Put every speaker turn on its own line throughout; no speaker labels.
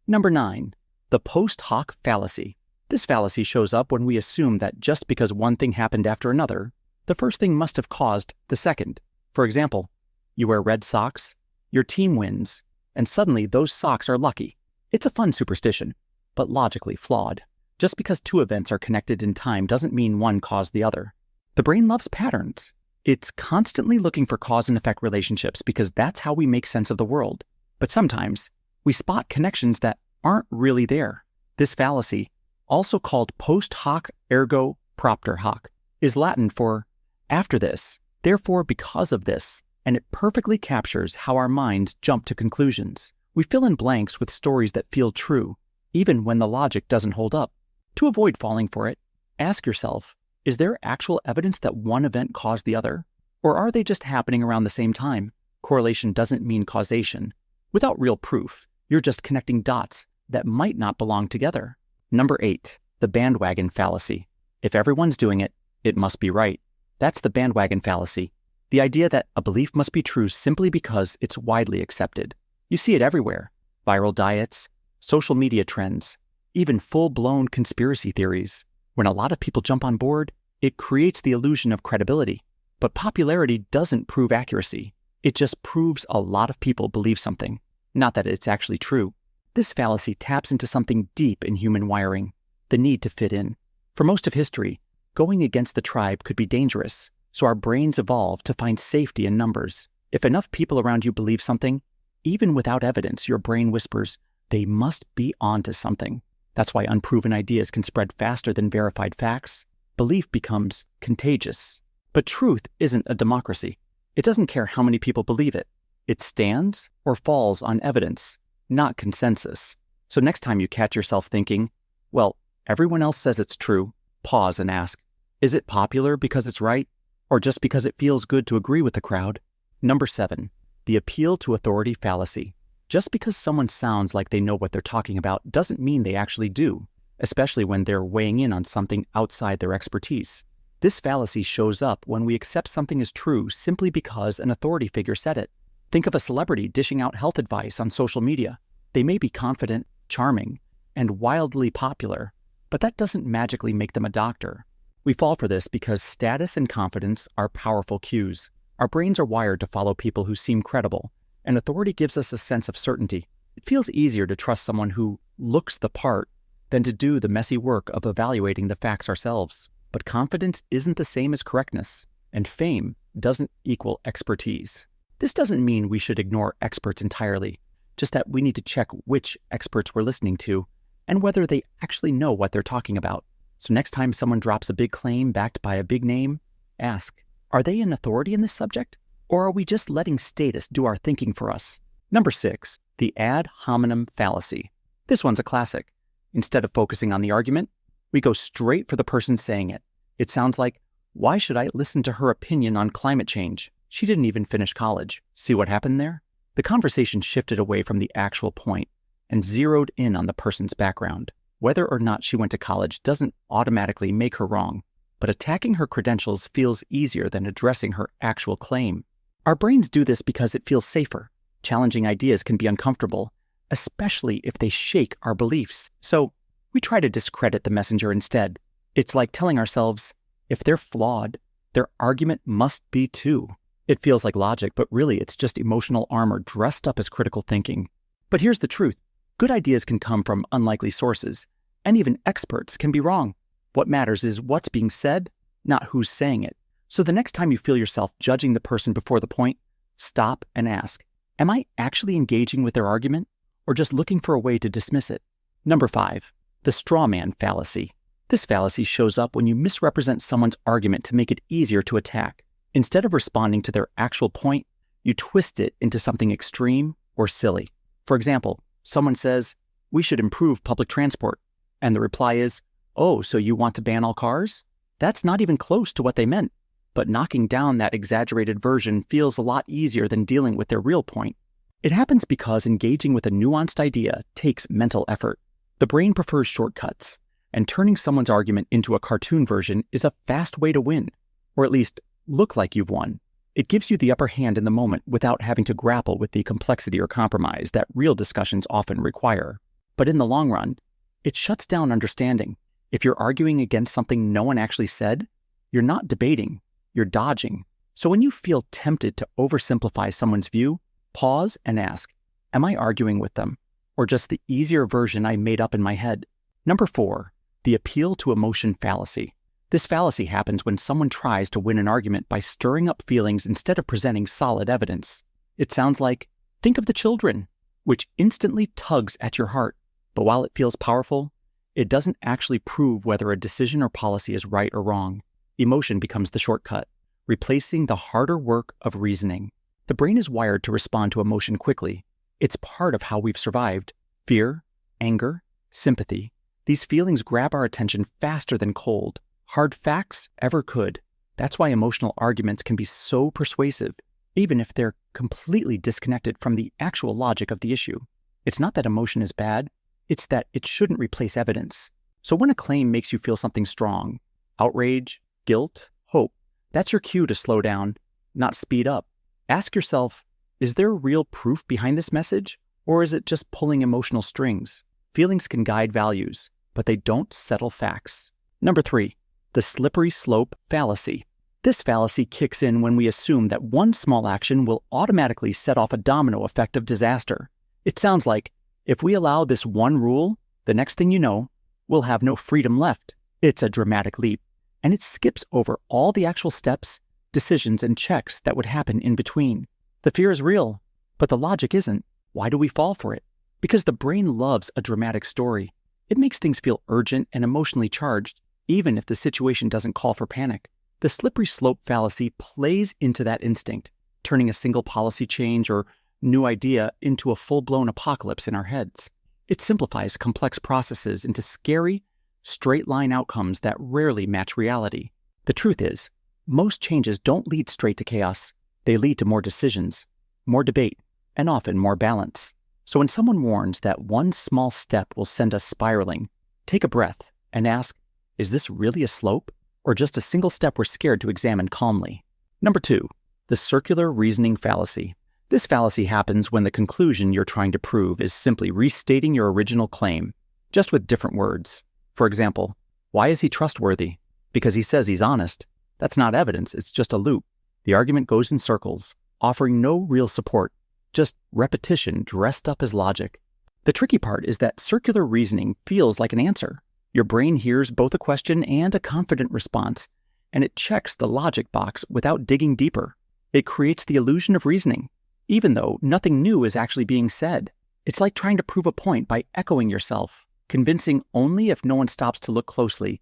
Number 9. The Post Hoc Fallacy. This fallacy shows up when we assume that just because one thing happened after another, the first thing must have caused the second. For example, you wear red socks, your team wins, and suddenly those socks are lucky. It's a fun superstition, but logically flawed. Just because two events are connected in time doesn't mean one caused the other. The brain loves patterns. It's constantly looking for cause and effect relationships because that's how we make sense of the world. But sometimes, we spot connections that aren't really there. This fallacy, also called post hoc ergo propter hoc, is Latin for after this, therefore because of this, and it perfectly captures how our minds jump to conclusions. We fill in blanks with stories that feel true, even when the logic doesn't hold up. To avoid falling for it, ask yourself, is there actual evidence that one event caused the other? Or are they just happening around the same time? Correlation doesn't mean causation. Without real proof, you're just connecting dots that might not belong together. Number 8, the Bandwagon Fallacy. If everyone's doing it, it must be right. That's the Bandwagon Fallacy. The idea that a belief must be true simply because it's widely accepted. You see it everywhere. Viral diets, social media trends, even full-blown conspiracy theories. When a lot of people jump on board, it creates the illusion of credibility. But popularity doesn't prove accuracy. It just proves a lot of people believe something, not that it's actually true. This fallacy taps into something deep in human wiring, the need to fit in. For most of history, going against the tribe could be dangerous, so our brains evolved to find safety in numbers. If enough people around you believe something, even without evidence, your brain whispers, they must be onto something. That's why unproven ideas can spread faster than verified facts. Belief becomes contagious. But truth isn't a democracy. It doesn't care how many people believe it. It stands or falls on evidence, not consensus. So next time you catch yourself thinking, well, everyone else says it's true, pause and ask, is it popular because it's right, or just because it feels good to agree with the crowd? Number 7, the appeal to authority fallacy. Just because someone sounds like they know what they're talking about doesn't mean they actually do, especially when they're weighing in on something outside their expertise. This fallacy shows up when we accept something as true simply because an authority figure said it. Think of a celebrity dishing out health advice on social media. They may be confident, charming, and wildly popular, but that doesn't magically make them a doctor. We fall for this because status and confidence are powerful cues. Our brains are wired to follow people who seem credible, and authority gives us a sense of certainty. It feels easier to trust someone who looks the part than to do the messy work of evaluating the facts ourselves. But confidence isn't the same as correctness, and fame doesn't equal expertise. This doesn't mean we should ignore experts entirely, just that we need to check which experts we're listening to and whether they actually know what they're talking about. So next time someone drops a big claim backed by a big name, ask, are they an authority in this subject? Or are we just letting status do our thinking for us? Number 6, the Ad Hominem Fallacy. This one's a classic. Instead of focusing on the argument, we go straight for the person saying it. It sounds like, why should I listen to her opinion on climate change? She didn't even finish college. See what happened there? The conversation shifted away from the actual point and zeroed in on the person's background. Whether or not she went to college doesn't automatically make her wrong, but attacking her credentials feels easier than addressing her actual claim. Our brains do this because it feels safer. Challenging ideas can be uncomfortable, especially if they shake our beliefs. So we try to discredit the messenger instead. It's like telling ourselves, if they're flawed, their argument must be too. It feels like logic, but really it's just emotional armor dressed up as critical thinking. But here's the truth. Good ideas can come from unlikely sources, and even experts can be wrong. What matters is what's being said, not who's saying it. So the next time you feel yourself judging the person before the point, stop and ask, am I actually engaging with their argument, or just looking for a way to dismiss it? Number 5. The Strawman Fallacy. This fallacy shows up when you misrepresent someone's argument to make it easier to attack. Instead of responding to their actual point, you twist it into something extreme or silly. For example, someone says, we should improve public transport. And the reply is, oh, so you want to ban all cars? That's not even close to what they meant. But knocking down that exaggerated version feels a lot easier than dealing with their real point. It happens because engaging with a nuanced idea takes mental effort. The brain prefers shortcuts, and turning someone's argument into a cartoon version is a fast way to win, or at least look like you've won. It gives you the upper hand in the moment without having to grapple with the complexity or compromise that real discussions often require. but in the long run, it shuts down understanding. If you're arguing against something no one actually said, you're not debating, you're dodging. So when you feel tempted to oversimplify someone's view, pause and ask, am I arguing with them, or just the easier version I made up in my head? Number 4, the appeal to emotion fallacy. This fallacy happens when someone tries to win an argument by stirring up feelings instead of presenting solid evidence. It sounds like, think of the children, which instantly tugs at your heart. But while it feels powerful, it doesn't actually prove whether a decision or policy is right or wrong. Emotion becomes the shortcut, replacing the harder work of reasoning. The brain is wired to respond to emotion quickly. It's part of how we've survived. Fear, anger, sympathy. These feelings grab our attention faster than cold, hard facts ever could. That's why emotional arguments can be so persuasive, even if they're completely disconnected from the actual logic of the issue. It's not that emotion is bad, it's that it shouldn't replace evidence. So when a claim makes you feel something strong, outrage, guilt, hope, that's your cue to slow down, not speed up. Ask yourself, is there real proof behind this message, or is it just pulling emotional strings? Feelings can guide values, but they don't settle facts. Number 3, the slippery slope fallacy. This fallacy kicks in when we assume that one small action will automatically set off a domino effect of disaster. It sounds like, if we allow this one rule, the next thing you know, we'll have no freedom left. It's a dramatic leap, and it skips over all the actual steps, decisions, and checks that would happen in between. The fear is real, but the logic isn't. Why do we fall for it? Because the brain loves a dramatic story. It makes things feel urgent and emotionally charged, even if the situation doesn't call for panic. The slippery slope fallacy plays into that instinct, turning a single policy change or new idea into a full-blown apocalypse in our heads. It simplifies complex processes into scary, straight-line outcomes that rarely match reality. The truth is, most changes don't lead straight to chaos. They lead to more decisions, more debate, and often more balance. So when someone warns that one small step will send us spiraling, take a breath and ask, is this really a slope, or just a single step we're scared to examine calmly? Number 2, the circular reasoning fallacy. This fallacy happens when the conclusion you're trying to prove is simply restating your original claim, just with different words. For example, why is he trustworthy? Because he says he's honest. That's not evidence, it's just a loop. The argument goes in circles, offering no real support, just repetition dressed up as logic. The tricky part is that circular reasoning feels like an answer. Your brain hears both a question and a confident response, and it checks the logic box without digging deeper. It creates the illusion of reasoning, even though nothing new is actually being said. It's like trying to prove a point by echoing yourself, convincing only if no one stops to look closely.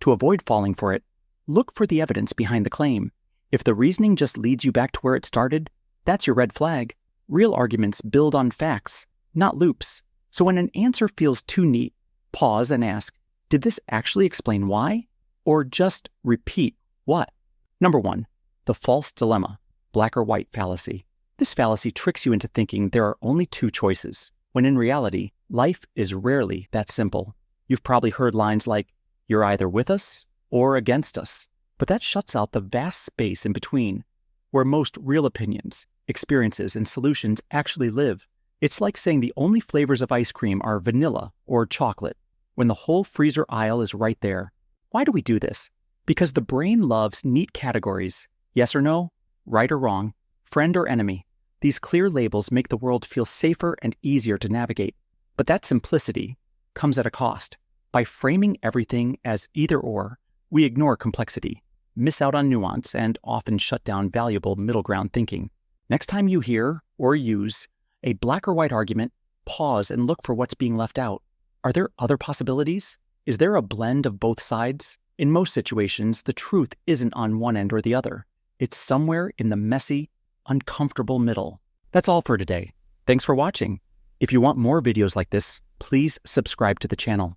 To avoid falling for it, look for the evidence behind the claim. If the reasoning just leads you back to where it started, that's your red flag. Real arguments build on facts, not loops. So when an answer feels too neat, pause and ask, did this actually explain why? Or just repeat what? Number 1, the false dilemma, black or white fallacy. This fallacy tricks you into thinking there are only 2 choices, when in reality, life is rarely that simple. You've probably heard lines like, you're either with us or against us. But that shuts out the vast space in between, where most real opinions, experiences, and solutions actually live. It's like saying the only flavors of ice cream are vanilla or chocolate, when the whole freezer aisle is right there. Why do we do this? Because the brain loves neat categories. Yes or no, right or wrong, friend or enemy. These clear labels make the world feel safer and easier to navigate. But that simplicity comes at a cost. By framing everything as either or, we ignore complexity, miss out on nuance, and often shut down valuable middle ground thinking. Next time you hear or use a black or white argument, pause and look for what's being left out. Are there other possibilities? Is there a blend of both sides? In most situations, the truth isn't on one end or the other. It's somewhere in the messy, uncomfortable middle. That's all for today. Thanks for watching. If you want more videos like this, please subscribe to the channel.